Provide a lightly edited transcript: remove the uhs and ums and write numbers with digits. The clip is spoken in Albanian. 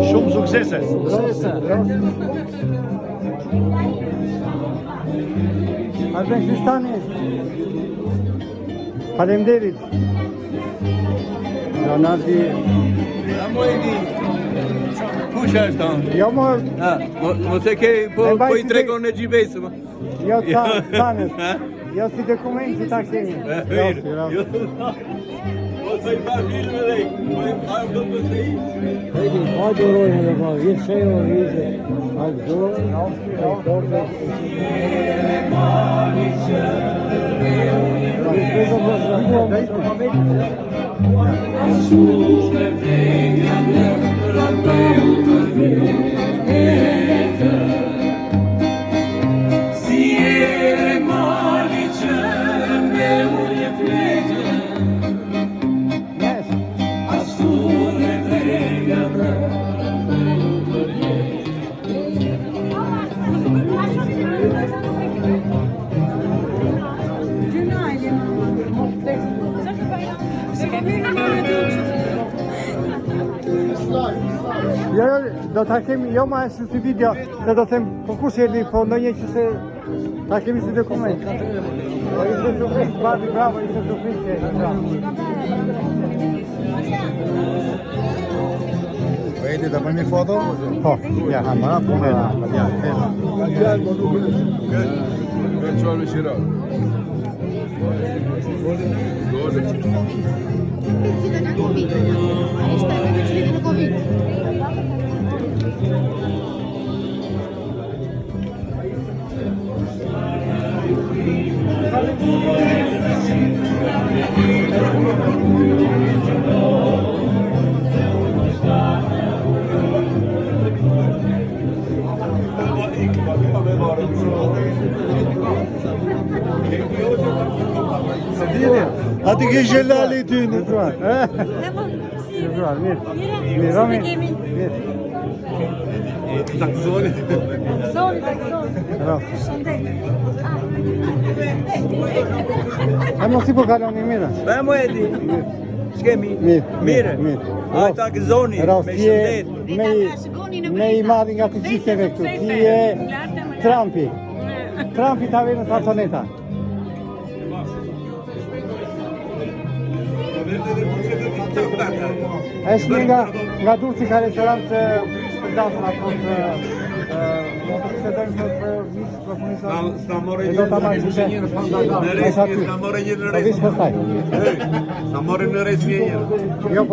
Shumë suksese. Arben Kristani. Faleminderit. Ronaldi. Kush është on? Jo më, Mos e ke po I tregon në gjibes. jo tanës. Jo si dokument që ta kemi. Mos I pa filme dhe. Ai do të thëj. Vedi, hajde rojnë dhe ma, vjetë që jo rrize. Hajde dorë. Jo, do ta kemi, jo ma është si video, se do them, po kush erdhi, po ndonjë që se ta kemi si dokument. Po ishte surprizë, bravo, ishte surprizë. Vedi da bëjmë foto? Po, ja, Ma, po me. Ja, Çfarë më shira? Hadi ke jelali ty në Zuar. Zuar, mirë. Mirë, Romi. Mirë. Taksoni. Bravo. A mos i po kaloni mirë. Ba mo edi. Ç'kemi? Mirë. Ai takzoni me shëndet. Me I madhi nga të gjithëve këtu. Ti je Trumpi. Trumpi ta vjen në Sartoneta. Është një nga Durrësi ka restorant të dasëm ato të do të pësedojmë të për visë për funisa. Sta morë E do ta marrë që Sta morë një në Sta morë një në Sta morë në resmi. Jo,